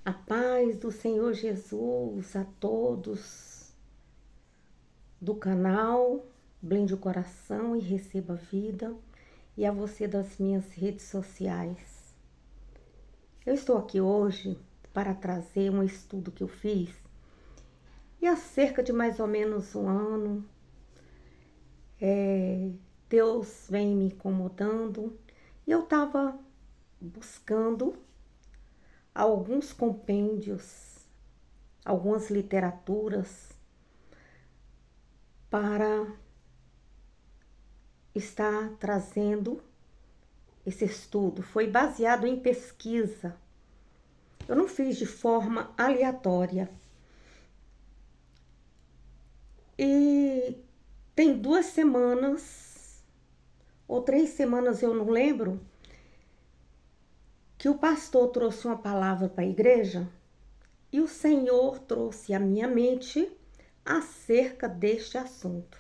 A paz do Senhor Jesus a todos do canal Blende o Coração e Receba Vida, e a você das minhas redes sociais. Eu estou aqui hoje para trazer um estudo que eu fiz e há cerca de mais ou menos um ano Deus vem me incomodando e eu estava buscando alguns compêndios, algumas literaturas para estar trazendo esse estudo. Foi baseado em pesquisa. Eu não fiz de forma aleatória. E tem 2 semanas, ou 3 semanas, eu não lembro, que o pastor trouxe uma palavra para a igreja e o Senhor trouxe à minha mente acerca deste assunto.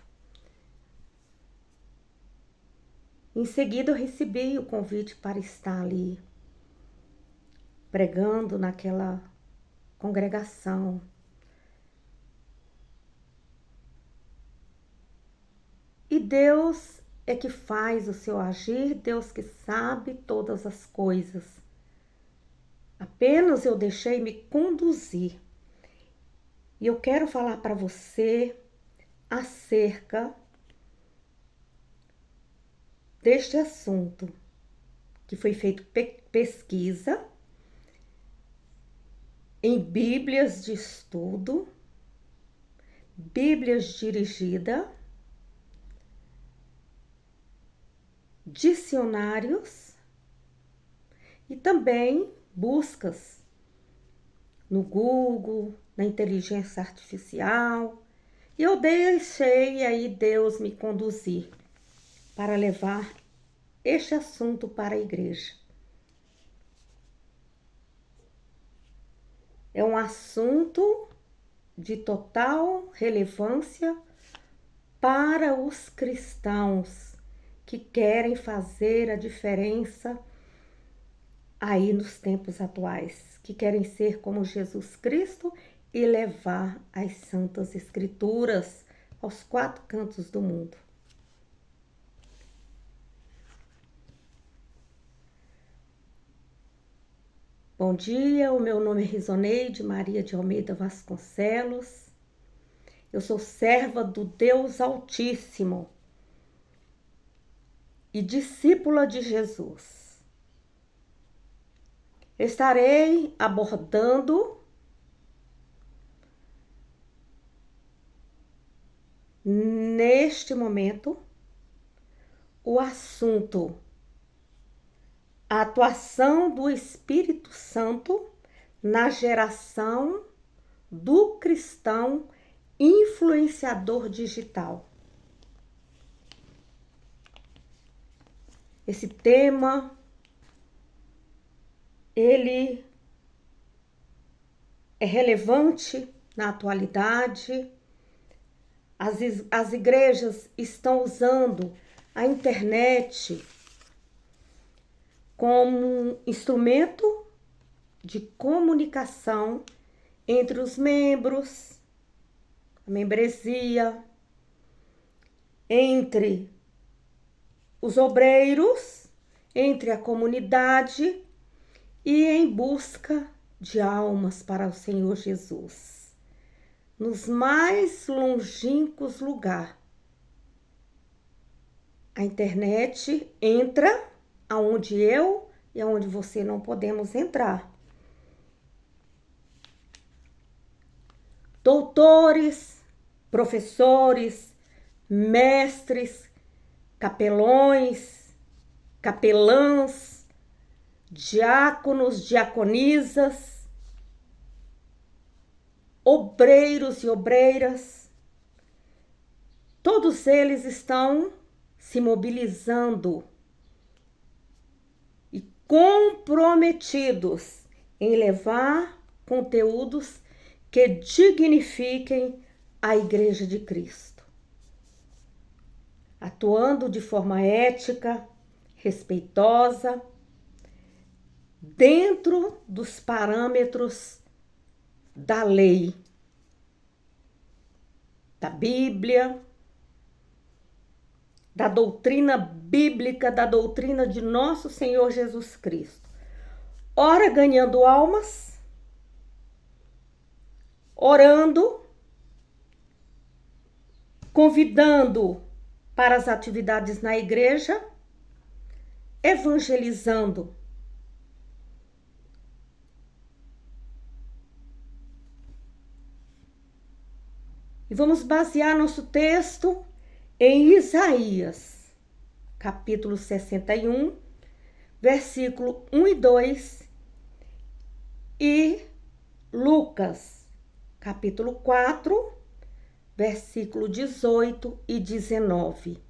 Em seguida, eu recebi o convite para estar ali pregando naquela congregação. E Deus é que faz o seu agir, Deus que sabe todas as coisas. Apenas eu deixei-me conduzir. E eu quero falar para você acerca deste assunto, que foi feito pesquisa em Bíblias de estudo, Bíblias dirigidas, dicionários e também buscas no Google, na inteligência artificial. E eu deixei aí Deus me conduzir para levar este assunto para a igreja. É um assunto de total relevância para os cristãos que querem fazer a diferença aí nos tempos atuais, que querem ser como Jesus Cristo e levar as Santas Escrituras aos 4 cantos do mundo. Bom dia, o meu nome é Risoneide Maria de Almeida Vasconcelos. Eu sou serva do Deus Altíssimo e discípula de Jesus. Estarei abordando neste momento o assunto: a atuação do Espírito Santo na geração do cristão influenciador digital. Esse tema, ele é relevante na atualidade. As igrejas estão usando a internet como um instrumento de comunicação entre os membros, a membresia, entre os obreiros, entre a comunidade e em busca de almas para o Senhor Jesus, nos mais longínquos lugares. A internet entra aonde eu e aonde você não podemos entrar. Doutores, professores, mestres, capelões, capelãs, diáconos, diaconisas, obreiros e obreiras, todos eles estão se mobilizando e comprometidos em levar conteúdos que dignifiquem a Igreja de Cristo, atuando de forma ética, respeitosa, dentro dos parâmetros da lei, da Bíblia, da doutrina bíblica, da doutrina de nosso Senhor Jesus Cristo. Ora ganhando almas, orando, convidando para as atividades na igreja, evangelizando. E vamos basear nosso texto em Isaías, capítulo 61, versículo 1 e 2, e Lucas, capítulo 4, versículo 18 e 19.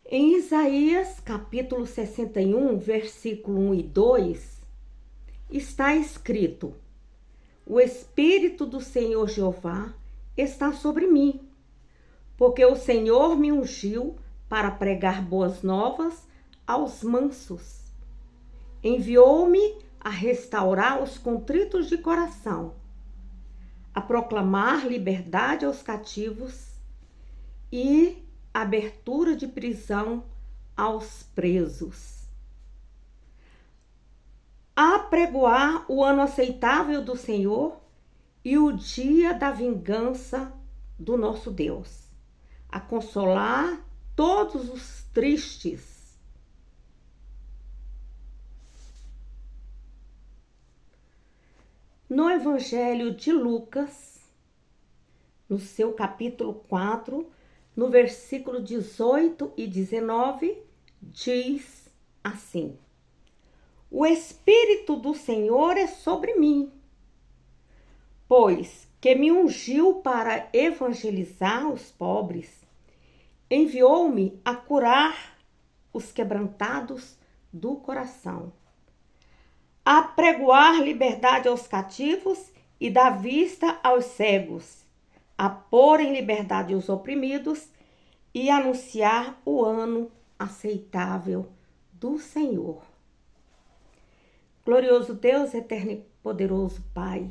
Em Isaías, capítulo 61, versículo 1 e 2, está escrito: O Espírito do Senhor Jeová está sobre mim, porque o Senhor me ungiu para pregar boas novas aos mansos. Enviou-me a restaurar os contritos de coração, a proclamar liberdade aos cativos e abertura de prisão aos presos, a apregoar o ano aceitável do Senhor e o dia da vingança do nosso Deus, a consolar todos os tristes. No Evangelho de Lucas, no seu capítulo 4, no versículo 18 e 19, diz assim: O Espírito do Senhor é sobre mim, pois que me ungiu para evangelizar os pobres, enviou-me a curar os quebrantados do coração, a pregoar liberdade aos cativos e dar vista aos cegos, a pôr em liberdade os oprimidos e anunciar o ano aceitável do Senhor. Glorioso Deus, eterno e poderoso Pai,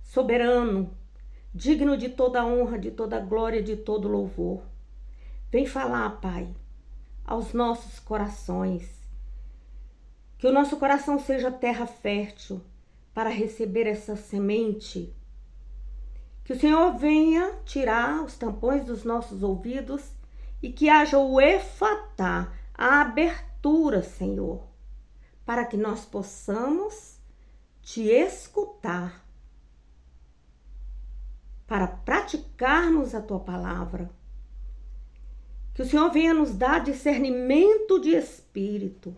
soberano, digno de toda honra, de toda glória, de todo louvor. Vem falar, Pai, aos nossos corações. Que o nosso coração seja terra fértil para receber essa semente. Que o Senhor venha tirar os tampões dos nossos ouvidos e que haja o efatá, a abertura, Senhor, para que nós possamos te escutar, para praticarmos a tua palavra. Que o Senhor venha nos dar discernimento de espírito,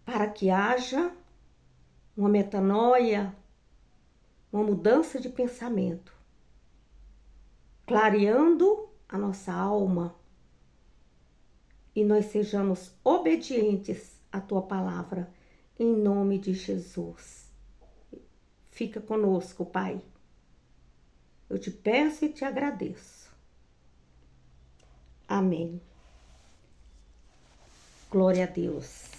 para que haja uma metanoia, uma mudança de pensamento, clareando a nossa alma e nós sejamos obedientes à tua palavra, em nome de Jesus. Fica conosco, Pai. Eu te peço e te agradeço. Amém. Glória a Deus.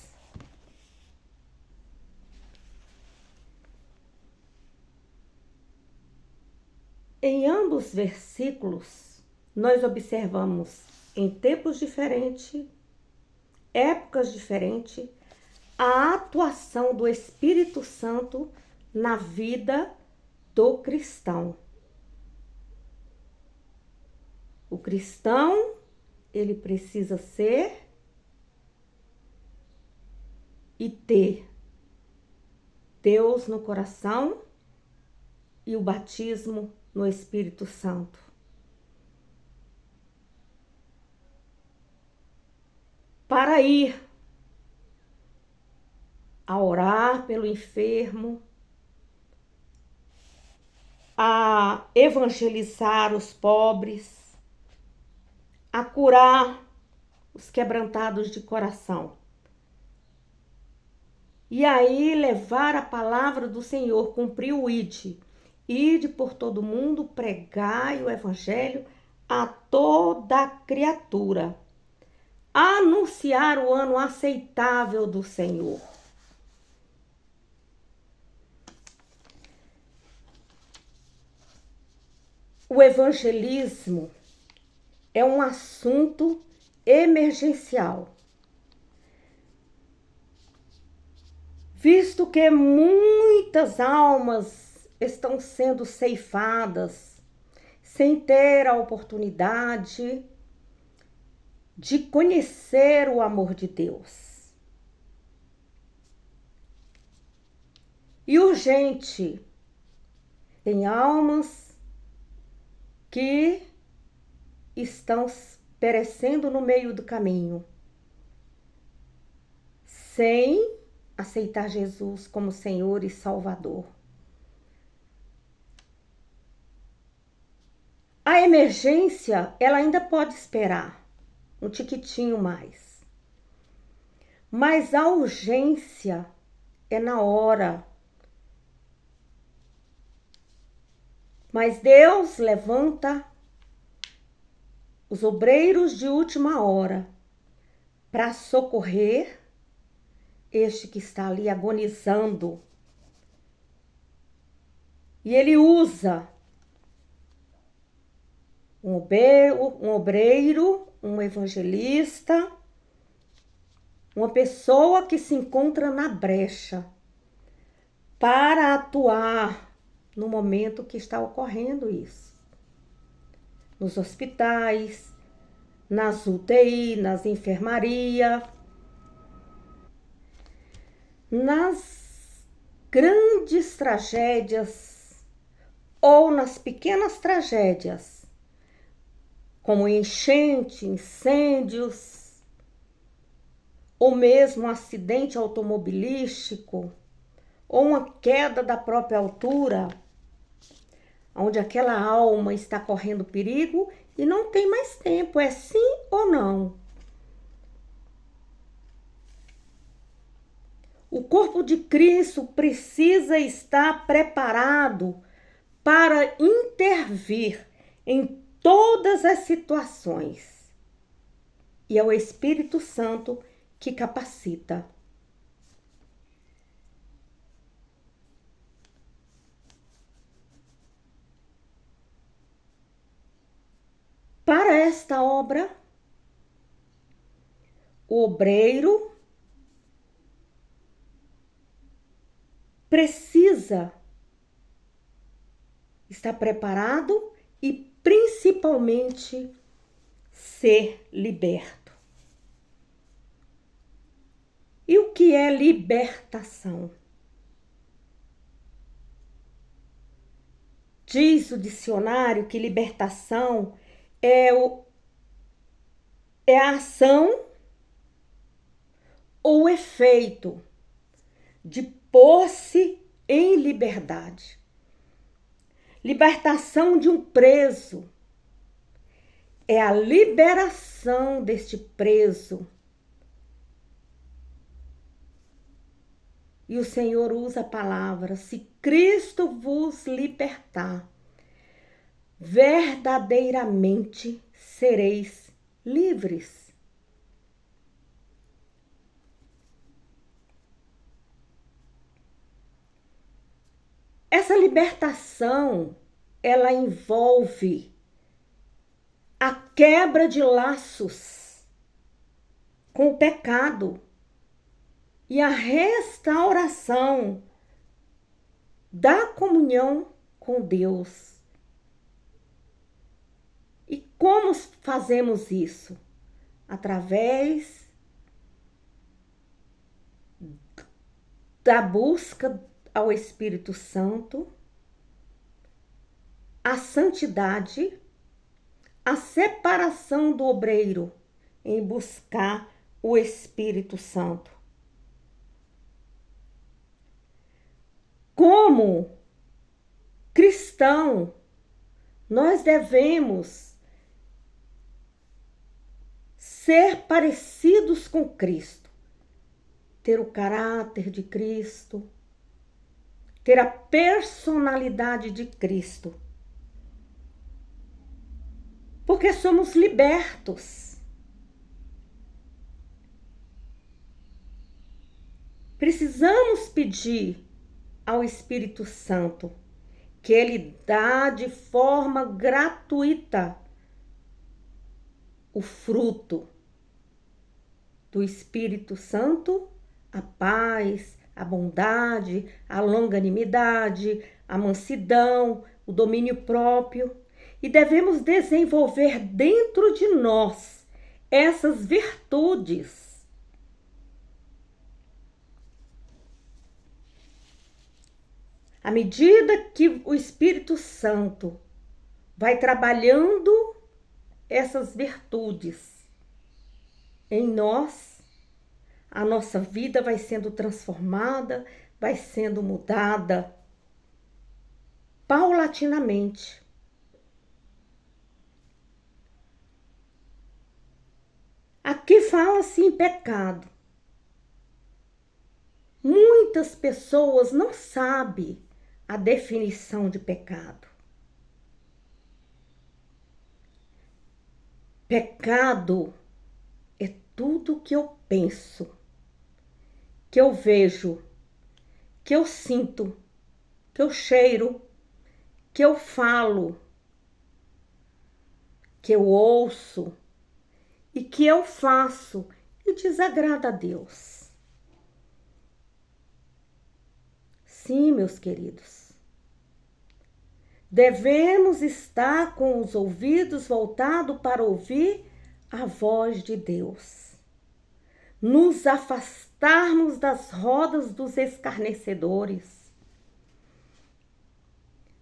Em ambos versículos, nós observamos em tempos diferentes, épocas diferentes, a atuação do Espírito Santo na vida do cristão. O cristão, ele precisa ser e ter Deus no coração e o batismo no Espírito Santo. Para ir a orar pelo enfermo, a evangelizar os pobres, a curar os quebrantados de coração. E aí levar a palavra do Senhor, cumprir o ide por todo mundo, pregai o evangelho a toda criatura. anunciar o ano aceitável do Senhor. O evangelismo é um assunto emergencial, visto que muitas almas estão sendo ceifadas sem ter a oportunidade de conhecer o amor de Deus. E urgente, tem almas que estão perecendo no meio do caminho, sem aceitar Jesus como Senhor e Salvador. A emergência, ela ainda pode esperar um tiquitinho mais. Mas a urgência é na hora. Mas Deus levanta os obreiros de última hora para socorrer este que está ali agonizando. E ele usa um obreiro, um evangelista, uma pessoa que se encontra na brecha para atuar no momento que está ocorrendo isso. Nos hospitais, nas UTI, nas enfermarias, nas grandes tragédias ou nas pequenas tragédias, como enchente, incêndios, ou mesmo um acidente automobilístico, ou uma queda da própria altura, onde aquela alma está correndo perigo e não tem mais tempo, é sim ou não. O corpo de Cristo precisa estar preparado para intervir em todas as situações. E é o Espírito Santo que capacita. Para esta obra, o obreiro precisa estar preparado e principalmente ser liberto. E o que é libertação? Diz o dicionário que libertação é a ação ou efeito de pôr-se em liberdade. Libertação de um preso é a liberação deste preso. E o Senhor usa a palavra: se Cristo vos libertar, verdadeiramente sereis livres. Essa libertação, ela envolve a quebra de laços com o pecado e a restauração da comunhão com Deus. E como fazemos isso? Através da busca ao Espírito Santo, a santidade, a separação do obreiro em buscar o Espírito Santo. Como cristão, nós devemos ser parecidos com Cristo, ter o caráter de Cristo, ter a personalidade de Cristo, porque somos libertos. Precisamos pedir ao Espírito Santo que Ele dá de forma gratuita o fruto do Espírito Santo, a paz, a bondade, a longanimidade, a mansidão, o domínio próprio. E devemos desenvolver dentro de nós essas virtudes. À medida que o Espírito Santo vai trabalhando essas virtudes em nós, a nossa vida vai sendo transformada, vai sendo mudada paulatinamente. Aqui fala-se em pecado. Muitas pessoas não sabem a definição de pecado. Pecado é tudo que eu penso, que eu vejo, que eu sinto, que eu cheiro, que eu falo, que eu ouço e que eu faço e desagrada a Deus. Sim, meus queridos, devemos estar com os ouvidos voltados para ouvir a voz de Deus. Nos afastarmos das rodas dos escarnecedores.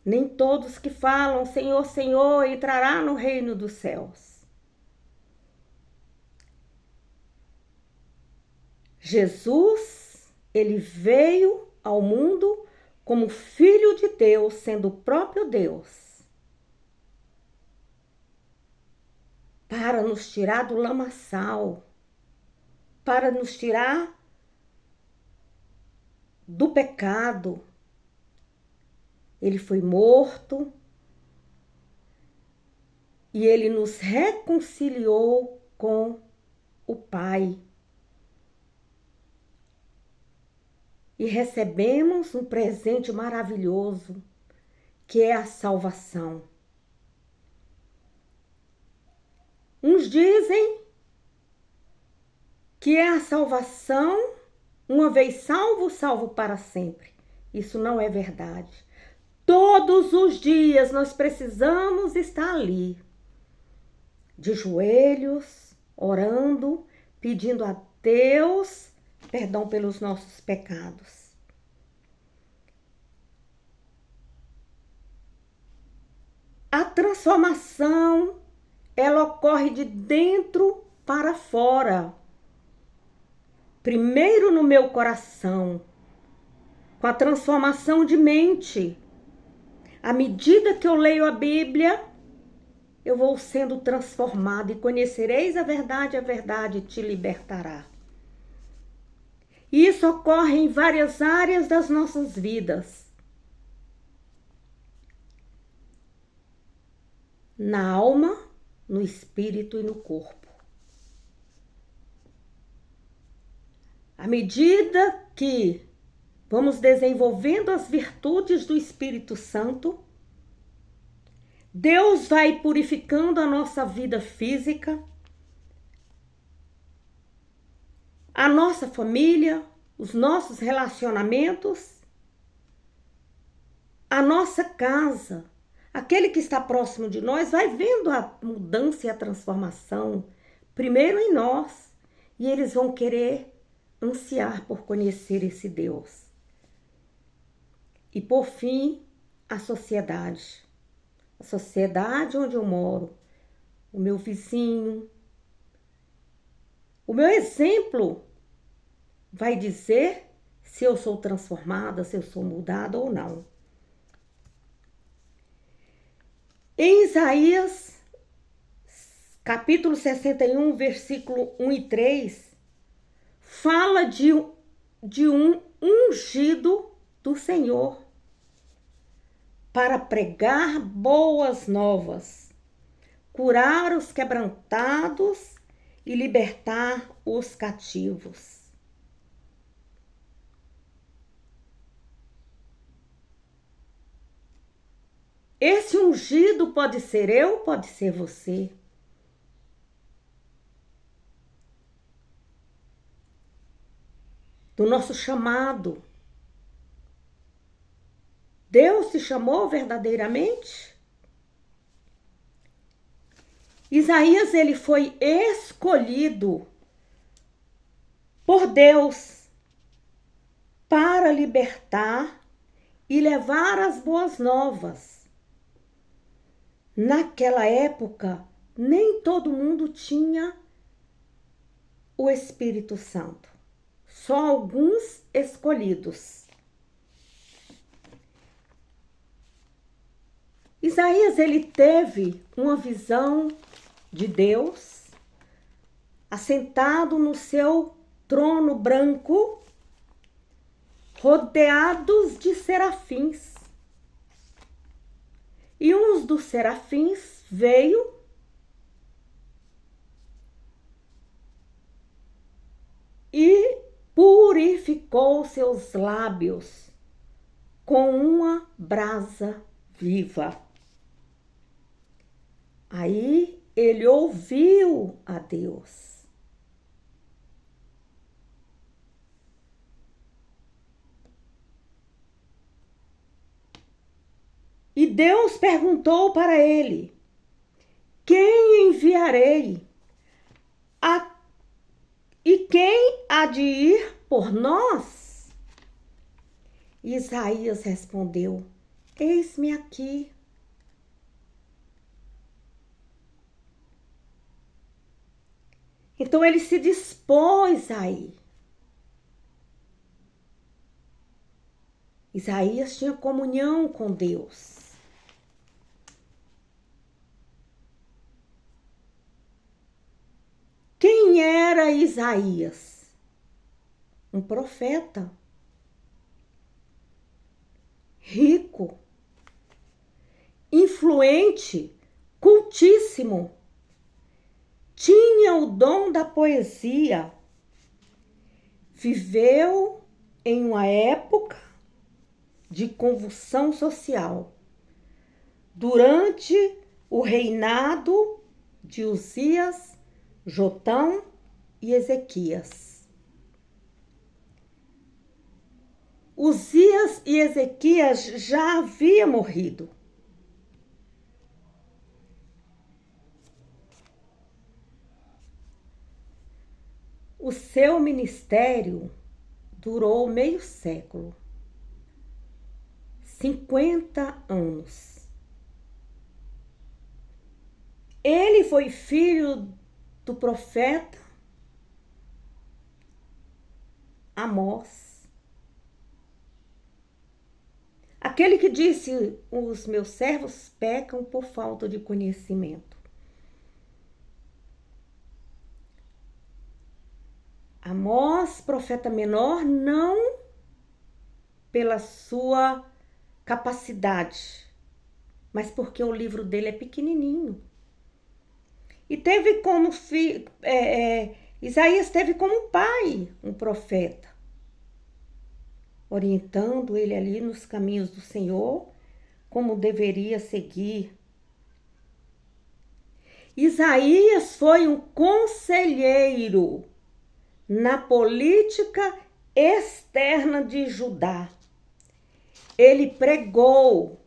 Nem todos que falam Senhor, Senhor entrará no reino dos céus. Jesus, ele veio ao mundo como Filho de Deus, sendo o próprio Deus, para nos tirar do lamaçal, para nos tirar do pecado. Ele foi morto e ele nos reconciliou com o Pai. E recebemos um presente maravilhoso, que é a salvação. Uns dizem que é a salvação, uma vez salvo, salvo para sempre. Isso não é verdade. Todos os dias nós precisamos estar ali, de joelhos, orando, pedindo a Deus perdão pelos nossos pecados. A transformação, ela ocorre de dentro para fora. Primeiro no meu coração, com a transformação de mente. À medida que eu leio a Bíblia, eu vou sendo transformada e conhecereis a verdade te libertará. E isso ocorre em várias áreas das nossas vidas. Na alma, no espírito e no corpo. À medida que vamos desenvolvendo as virtudes do Espírito Santo, Deus vai purificando a nossa vida física, a nossa família, os nossos relacionamentos, a nossa casa. Aquele que está próximo de nós vai vendo a mudança e a transformação, primeiro em nós, e eles vão querer ansiar por conhecer esse Deus. E por fim, a sociedade. A sociedade onde eu moro, o meu vizinho. O meu exemplo vai dizer se eu sou transformada, se eu sou mudada ou não. Em Isaías, capítulo 61, versículo 1 e 3, fala de um ungido do Senhor para pregar boas novas, curar os quebrantados e libertar os cativos. Esse ungido pode ser eu, pode ser você. Do nosso chamado. Deus te chamou verdadeiramente? Isaías, ele foi escolhido por Deus para libertar e levar as boas novas. Naquela época, nem todo mundo tinha o Espírito Santo. Só alguns escolhidos. Isaías, ele teve uma visão de Deus, assentado no seu trono branco, rodeados de serafins. E um dos serafins veio e purificou seus lábios com uma brasa viva. Aí ele ouviu a Deus. E Deus perguntou para ele: quem enviarei? E quem há de ir por nós? Isaías respondeu: eis-me aqui. Então ele se dispôs a ir. Isaías tinha comunhão com Deus. Quem era Isaías? Um profeta. Rico. Influente. Cultíssimo. Tinha o dom da poesia. Viveu em uma época de convulsão social, durante o reinado de Uzias, Jotão e Ezequias. Uzias e Ezequias já haviam morrido. O seu ministério durou meio século, 50 anos. Ele foi filho do profeta Amós, aquele que disse: os meus servos pecam por falta de conhecimento. Amós, profeta menor, não pela sua capacidade, mas porque o livro dele é pequenininho. E teve como Isaías teve como pai um profeta, orientando ele ali nos caminhos do Senhor, como deveria seguir. Isaías foi um conselheiro na política externa de Judá. Ele pregou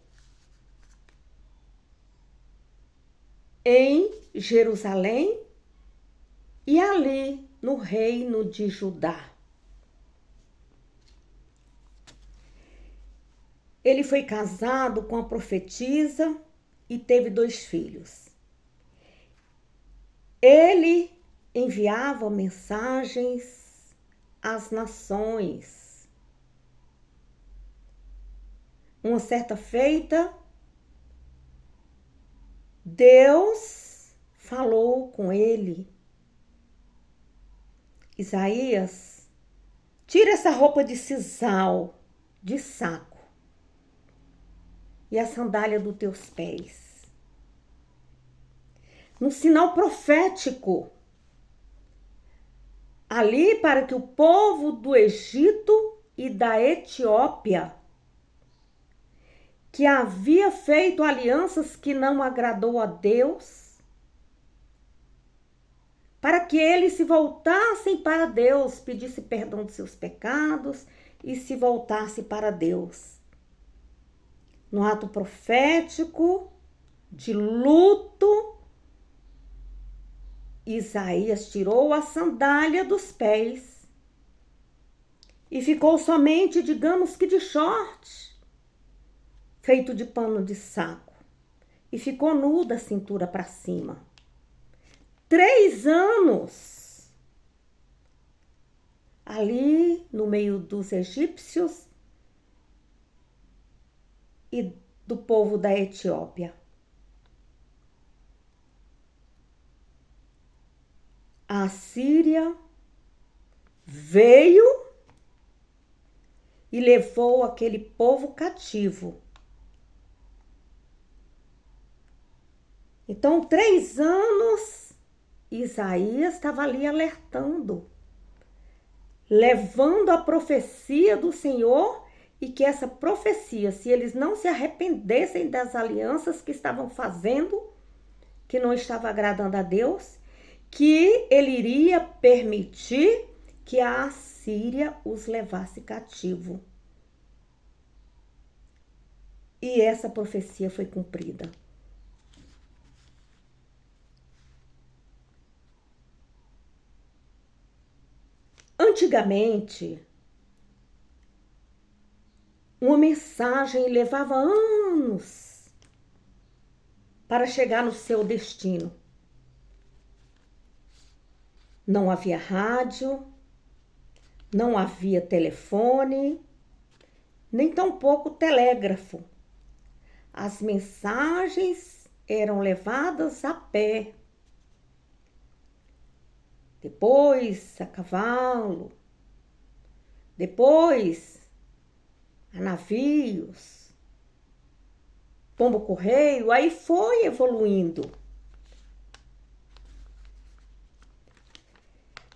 em Jerusalém e ali no reino de Judá. Ele foi casado com a profetisa e teve 2 filhos. Ele enviava mensagens às nações. Uma certa feita, Deus falou com ele: Isaías, tira essa roupa de sisal, de saco, e a sandália dos teus pés. Um sinal profético ali para que o povo do Egito e da Etiópia, que havia feito alianças que não agradou a Deus, para que eles se voltassem para Deus, pedissem perdão dos seus pecados e se voltassem para Deus. No ato profético de luto, Isaías tirou a sandália dos pés e ficou somente, digamos que de short, feito de pano de saco, e ficou nu da cintura para cima. 3 anos ali no meio dos egípcios e do povo da Etiópia. A Assíria veio e levou aquele povo cativo. Então, 3 anos, Isaías estava ali alertando, levando a profecia do Senhor, e que essa profecia, se eles não se arrependessem das alianças que estavam fazendo, que não estava agradando a Deus, que ele iria permitir que a Assíria os levasse cativo. E essa profecia foi cumprida. Antigamente, uma mensagem levava anos para chegar no seu destino. Não havia rádio, não havia telefone, nem tampouco telégrafo. As mensagens eram levadas a pé, depois a cavalo, depois a navios, pombo-correio, aí foi evoluindo.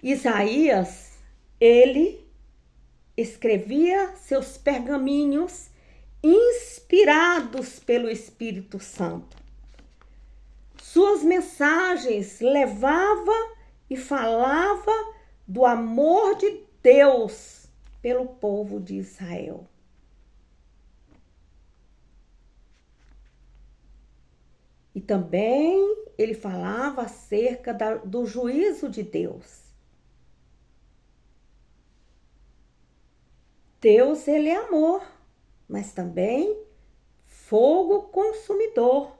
Isaías, ele escrevia seus pergaminhos inspirados pelo Espírito Santo. Suas mensagens levava e falava do amor de Deus pelo povo de Israel. E também ele falava acerca do juízo de Deus. Deus, ele é amor, mas também fogo consumidor.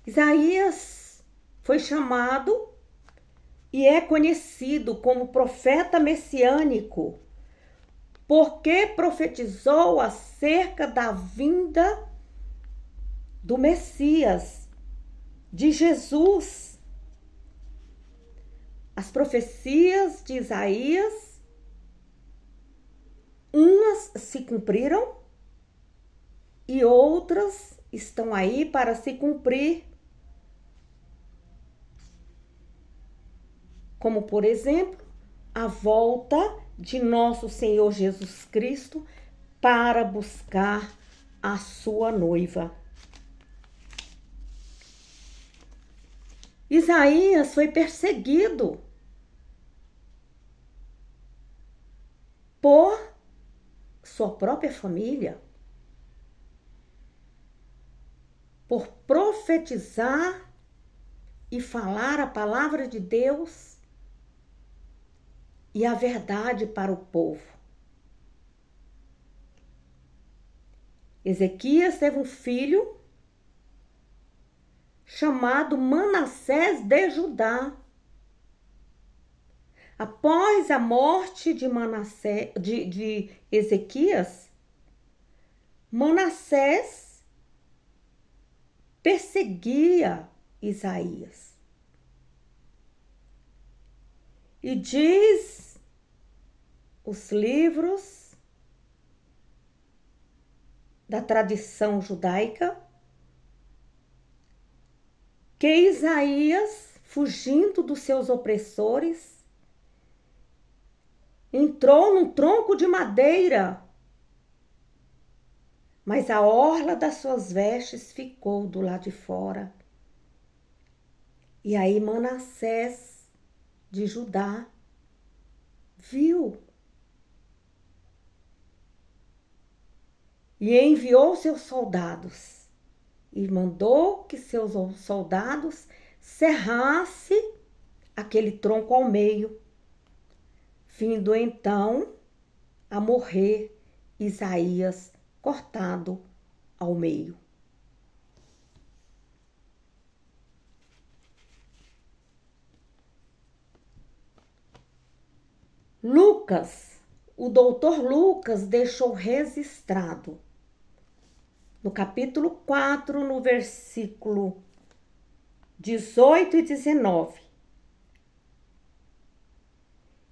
Isaías foi chamado e é conhecido como profeta messiânico, porque profetizou acerca da vinda do Messias, de Jesus. As profecias de Isaías, umas se cumpriram e outras estão aí para se cumprir. Como, por exemplo, a volta de nosso Senhor Jesus Cristo para buscar a sua noiva. Isaías foi perseguido por sua própria família, por profetizar e falar a palavra de Deus e a verdade para o povo. Ezequias teve um filho chamado Manassés de Judá. Após a morte de Ezequias, Manassés perseguia Isaías. E diz os livros da tradição judaica que Isaías, fugindo dos seus opressores, entrou num tronco de madeira mas a orla das suas vestes ficou do lado de fora. E aí Manassés de Judá viu e enviou seus soldados e mandou que seus soldados serrassem aquele tronco ao meio, vindo então a morrer Isaías cortado ao meio. Lucas, o doutor Lucas deixou registrado no capítulo 4, no versículo 18 e 19,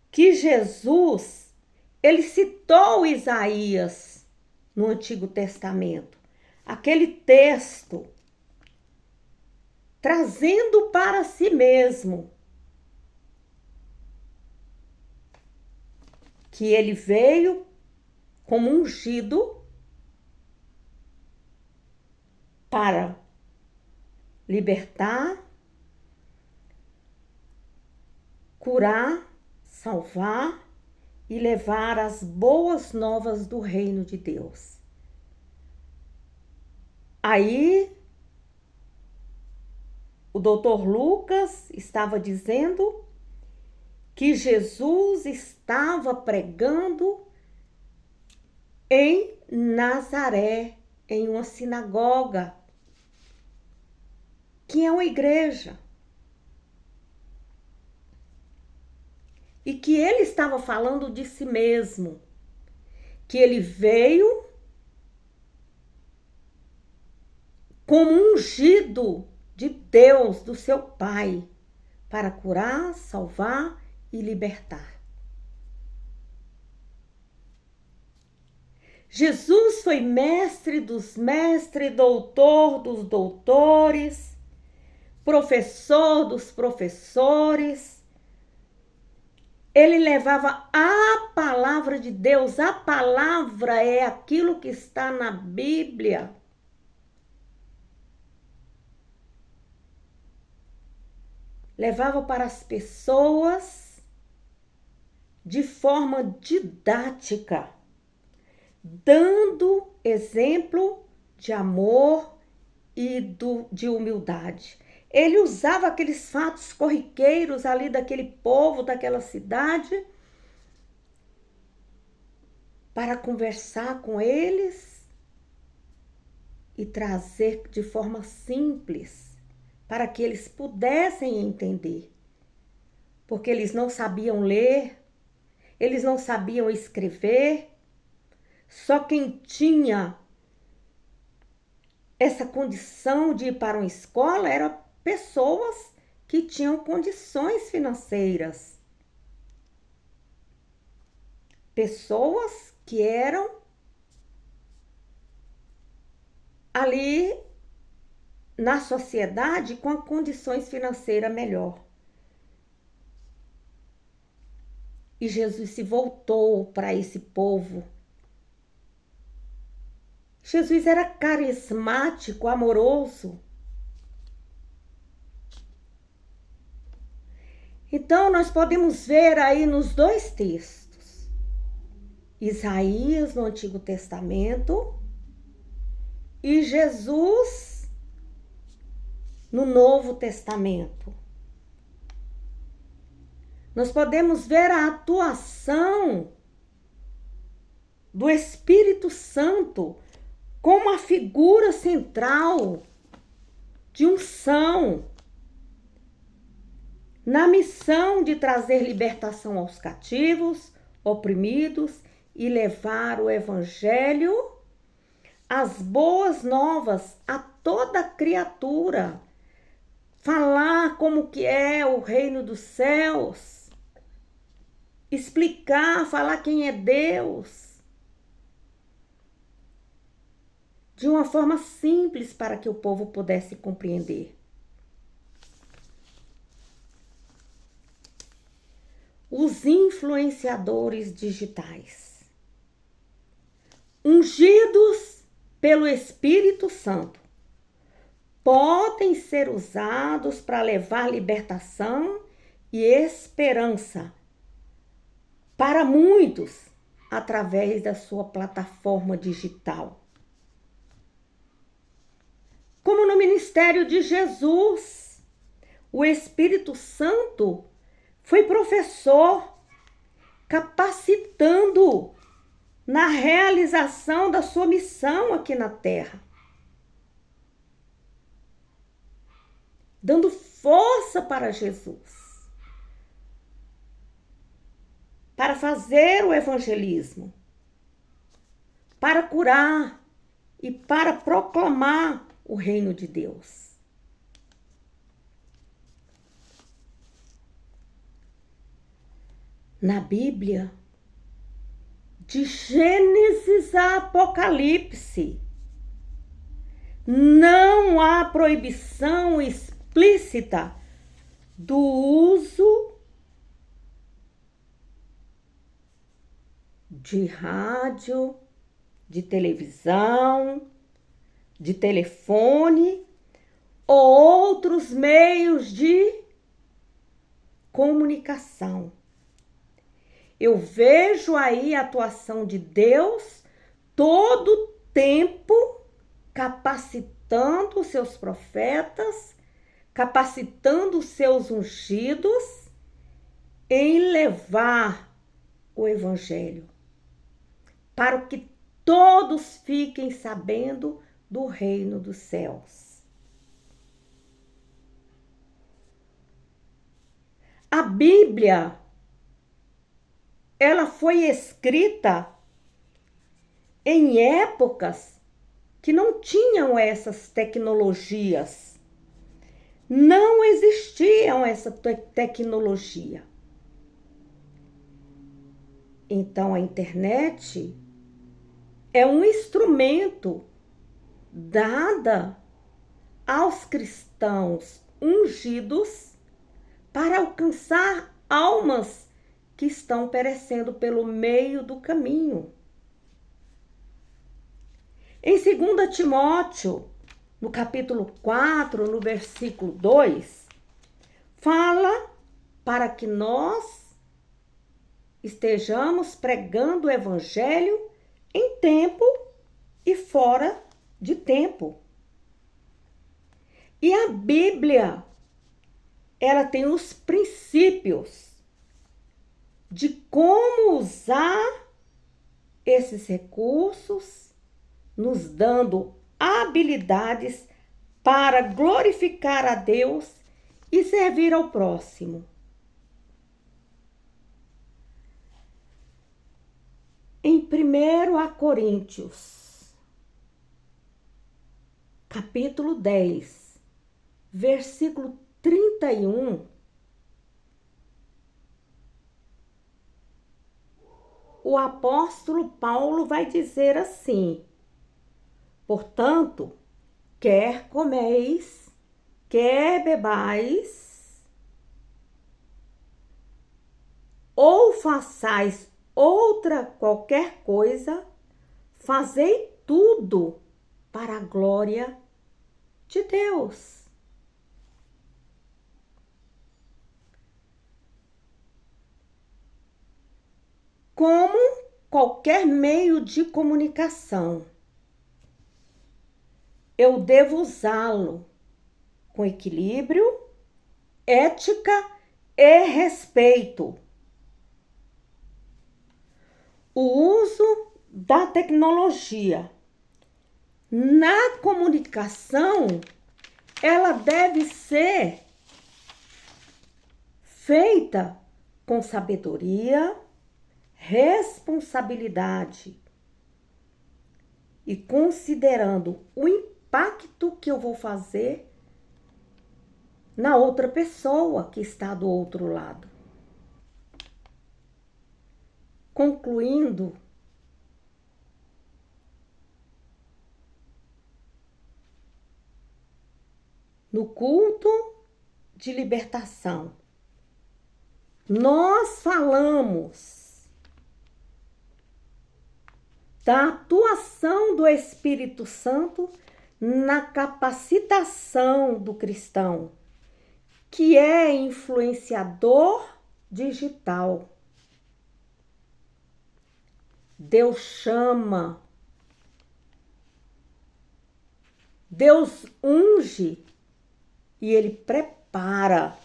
que Jesus, ele citou Isaías no Antigo Testamento, aquele texto, trazendo para si mesmo que ele veio como ungido para libertar, curar, salvar e levar as boas novas do reino de Deus. Aí, o doutor Lucas estava dizendo que Jesus estava pregando em Nazaré, em uma sinagoga, que é uma igreja. E que ele estava falando de si mesmo, que ele veio como ungido de Deus, do seu Pai, para curar, salvar e libertar. Jesus foi mestre dos mestres, doutor dos doutores, professor dos professores. Ele levava a palavra de Deus. A palavra é aquilo que está na Bíblia. Levava para as pessoas de forma didática, dando exemplo de amor e de humildade. Ele usava aqueles fatos corriqueiros ali daquele povo, daquela cidade, para conversar com eles e trazer de forma simples, para que eles pudessem entender. Porque eles não sabiam ler, eles não sabiam escrever. Só quem tinha essa condição de ir para uma escola eram pessoas que tinham condições financeiras. Pessoas que eram ali na sociedade com condições financeiras melhor. E Jesus se voltou para esse povo. Jesus era carismático, amoroso. Então, nós podemos ver aí nos dois textos, Isaías no Antigo Testamento e Jesus no Novo Testamento. Nós podemos ver a atuação do Espírito Santo como a figura central de unção na missão de trazer libertação aos cativos, oprimidos e levar o evangelho, as boas novas a toda criatura, falar como que é o reino dos céus, explicar, falar quem é Deus, de uma forma simples para que o povo pudesse compreender. Os influenciadores digitais, ungidos pelo Espírito Santo podem ser usados para levar libertação e esperança para muitos através da sua plataforma digital. Como no ministério de Jesus, o Espírito Santo foi professor, capacitando na realização da sua missão aqui na Terra, dando força para Jesus, para fazer o evangelismo, para curar e para proclamar o reino de Deus. Na Bíblia, de Gênesis a Apocalipse, não há proibição explícita do uso de rádio, de televisão, de telefone ou outros meios de comunicação. Eu vejo aí a atuação de Deus todo o tempo capacitando os seus profetas, capacitando os seus ungidos em levar o evangelho, para que todos fiquem sabendo do reino dos céus. A Bíblia, ela foi escrita em épocas que não tinham essas tecnologias. Não existiam essa tecnologia. Então a internet é um instrumento dada aos cristãos ungidos para alcançar almas que estão perecendo pelo meio do caminho. Em 2 Timóteo, no capítulo 4, no versículo 2, fala para que nós estejamos pregando o evangelho em tempo e fora de tempo. E a Bíblia, ela tem os princípios de como usar esses recursos, nos dando habilidades para glorificar a Deus e servir ao próximo. Em 1 Coríntios, capítulo 10, versículo 31, o apóstolo Paulo vai dizer assim: portanto, quer comeis, quer bebais, ou façais outra qualquer coisa, fazei tudo para a glória de Deus. Como qualquer meio de comunicação, eu devo usá-lo com equilíbrio, ética e respeito. O uso da tecnologia na comunicação, ela deve ser feita com sabedoria, responsabilidade e considerando o impacto que eu vou fazer na outra pessoa que está do outro lado. Concluindo, no culto de libertação, nós falamos da atuação do Espírito Santo na capacitação do cristão, que é influenciador digital. Deus chama, Deus unge e Ele prepara.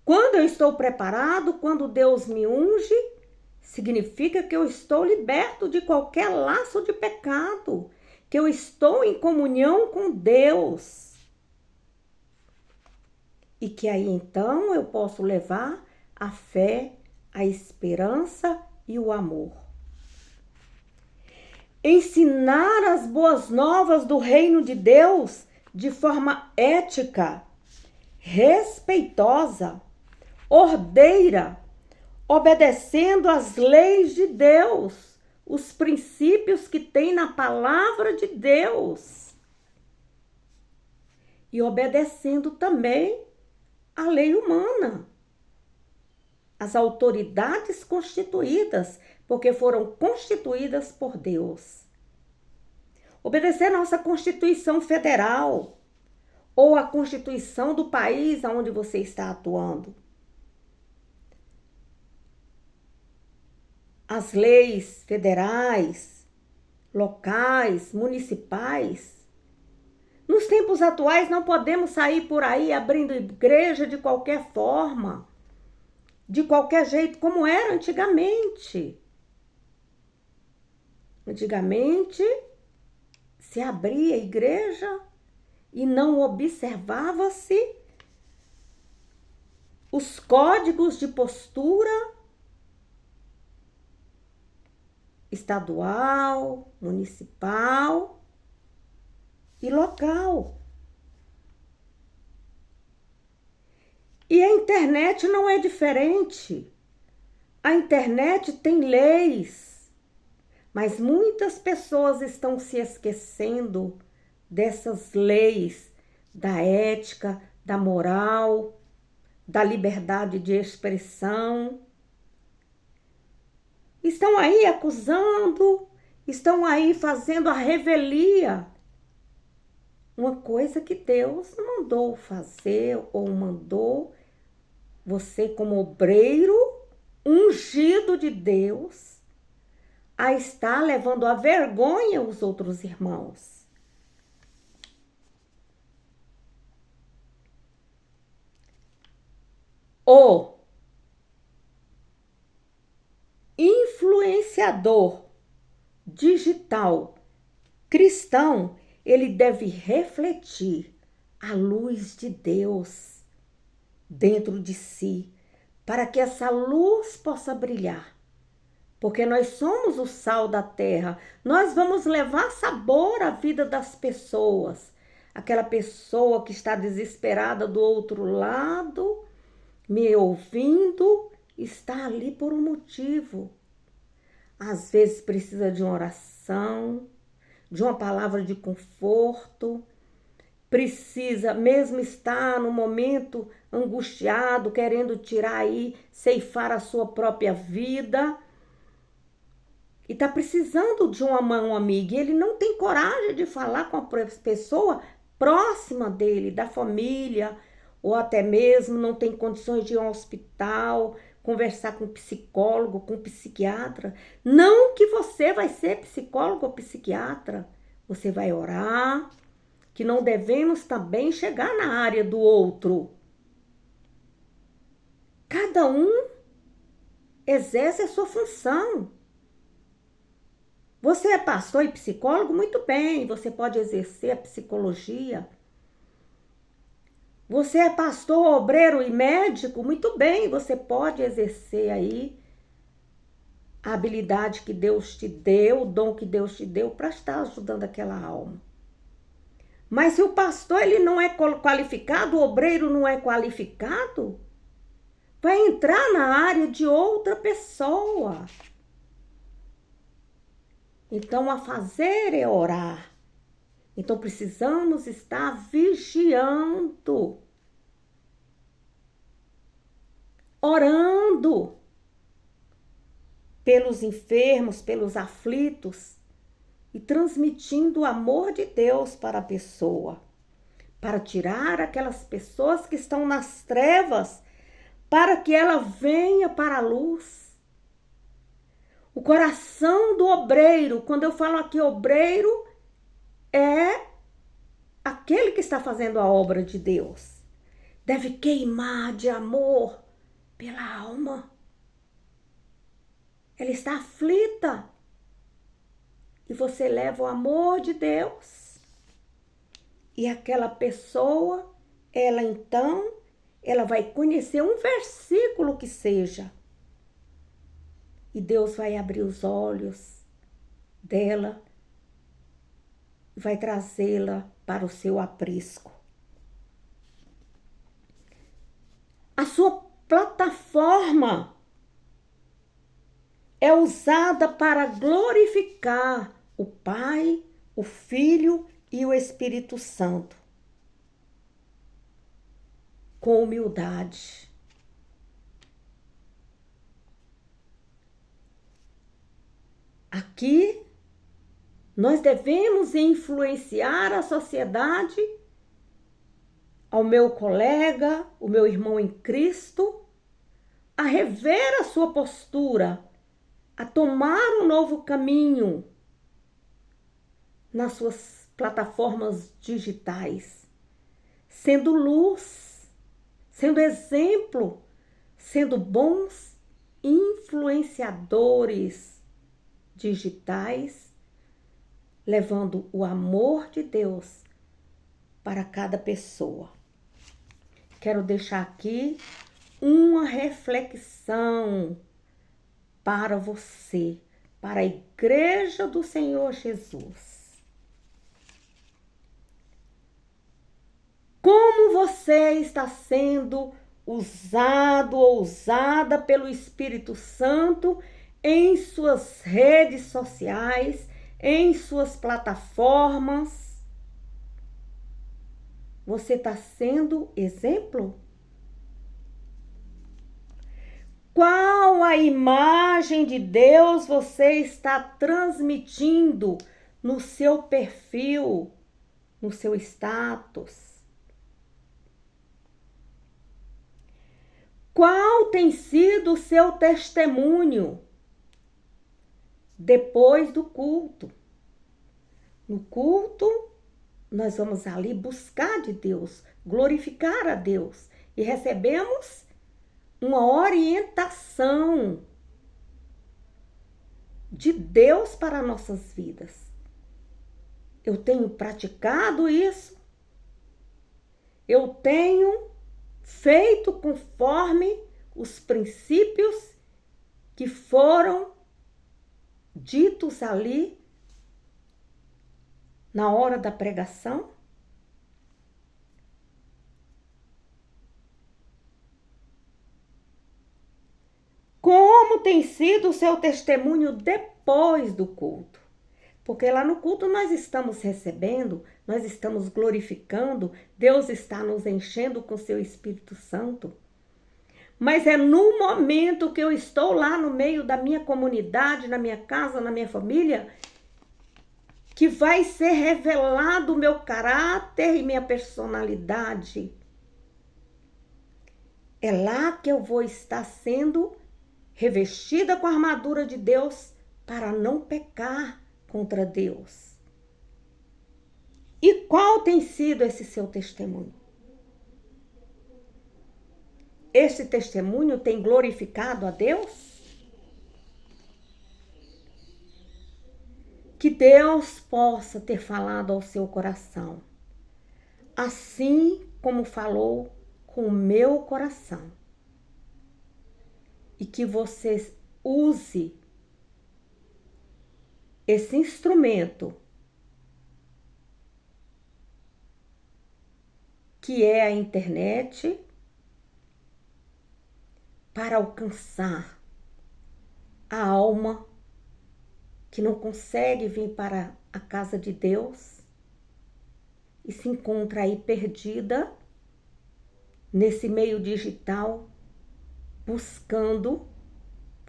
Quando eu estou preparado, quando Deus me unge, significa que eu estou liberto de qualquer laço de pecado, que eu estou em comunhão com Deus. E que aí então eu posso levar a fé, a esperança e o amor. Ensinar as boas novas do reino de Deus de forma ética, respeitosa, ordeira, obedecendo às leis de Deus, os princípios que tem na palavra de Deus. E obedecendo também à lei humana, as autoridades constituídas, porque foram constituídas por Deus. Obedecer a nossa Constituição Federal ou a Constituição do país onde você está atuando. As leis federais, locais, municipais. Nos tempos atuais não podemos sair por aí abrindo igreja de qualquer forma, de qualquer jeito, como era antigamente. Antigamente se abria a igreja e não observava-se os códigos de postura estadual, municipal e local. E a internet não é diferente. A internet tem leis, mas muitas pessoas estão se esquecendo dessas leis, da ética, da moral, da liberdade de expressão. Estão aí acusando, estão aí fazendo a revelia. Uma coisa que Deus mandou fazer ou mandou você como obreiro, ungido de Deus, a estar levando à vergonha os outros irmãos. O influenciador digital cristão, ele deve refletir a luz de Deus dentro de si, para que essa luz possa brilhar. Porque nós somos o sal da terra, nós vamos levar sabor à vida das pessoas. Aquela pessoa que está desesperada do outro lado, me ouvindo, está ali por um motivo. Às vezes precisa de uma oração, de uma palavra de conforto, precisa mesmo estar no momento angustiado, querendo tirar aí, ceifar a sua própria vida, e está precisando de uma mão amiga, e ele não tem coragem de falar com a pessoa próxima dele, da família, ou até mesmo não tem condições de ir ao hospital, conversar com um psicólogo, com um psiquiatra. Não que você vai ser psicólogo ou psiquiatra, você vai orar, que não devemos também chegar na área do outro. Cada um exerce a sua função. Você é pastor e psicólogo? Muito bem, você pode exercer a psicologia. Você é pastor, obreiro e médico? Muito bem, você pode exercer aí a habilidade que Deus te deu, o dom que Deus te deu para estar ajudando aquela alma. Mas se o pastor ele não é qualificado, o obreiro não é qualificado, vai entrar na área de outra pessoa. Então, a fazer é orar. Então, precisamos estar vigiando, orando. pelos enfermos, pelos aflitos e transmitindo o amor de Deus para a pessoa, para tirar aquelas pessoas que estão nas trevas, para que ela venha para a luz. O coração do obreiro, quando eu falo aqui obreiro, é aquele que está fazendo a obra de Deus. Deve queimar de amor pela alma. Ela está aflita. E você leva o amor de Deus. E aquela pessoa, ela vai conhecer um versículo que seja. E Deus vai abrir os olhos dela, vai trazê-la para o seu aprisco. A sua plataforma é usada para glorificar o Pai, o Filho e o Espírito Santo. Com humildade. Aqui, nós devemos influenciar a sociedade, ao meu colega, o meu irmão em Cristo, a rever a sua postura, a tomar um novo caminho nas suas plataformas digitais, sendo luz, sendo exemplo, sendo bons influenciadores digitais, levando o amor de Deus para cada pessoa. Quero deixar aqui uma reflexão para você, para a Igreja do Senhor Jesus. Como você está sendo usado ou usada pelo Espírito Santo em suas redes sociais, em suas plataformas? Você está sendo exemplo? Qual a imagem de Deus você está transmitindo no seu perfil, no seu status? Qual tem sido o seu testemunho depois do culto? No culto, nós vamos ali buscar de Deus, glorificar a Deus e recebemos uma orientação de Deus para nossas vidas. Eu tenho praticado isso, eu tenho feito conforme os princípios que foram ditos ali na hora da pregação. Como tem sido o seu testemunho depois do culto? Porque lá no culto nós estamos recebendo, nós estamos glorificando, Deus está nos enchendo com seu Espírito Santo. Mas é no momento que eu estou lá no meio da minha comunidade, na minha casa, na minha família, que vai ser revelado o meu caráter e minha personalidade. É lá que eu vou estar sendo revestida com a armadura de Deus para não pecar contra Deus. E qual tem sido esse seu testemunho? Esse testemunho tem glorificado a Deus? Que Deus possa ter falado ao seu coração, assim como falou com o meu coração. E que você use esse instrumento que é a internet para alcançar a alma que não consegue vir para a casa de Deus e se encontra aí perdida nesse meio digital, buscando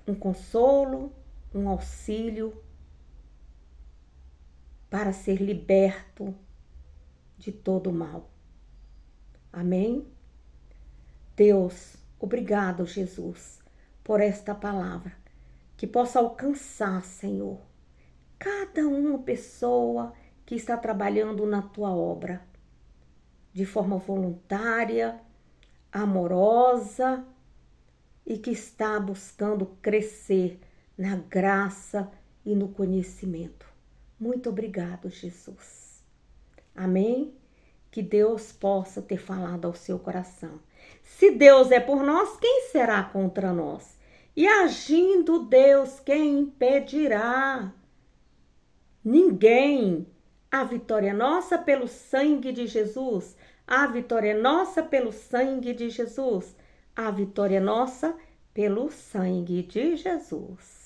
um consolo, um auxílio para ser liberto de todo o mal. Amém? Deus, obrigado, Jesus, por esta palavra, que possa alcançar, Senhor, cada uma pessoa que está trabalhando na tua obra, de forma voluntária, amorosa e que está buscando crescer na graça e no conhecimento. Muito obrigado, Jesus. Amém? Que Deus possa ter falado ao seu coração. Se Deus é por nós, quem será contra nós? E agindo Deus, quem impedirá? Ninguém. A vitória é nossa pelo sangue de Jesus. A vitória é nossa pelo sangue de Jesus. A vitória é nossa pelo sangue de Jesus.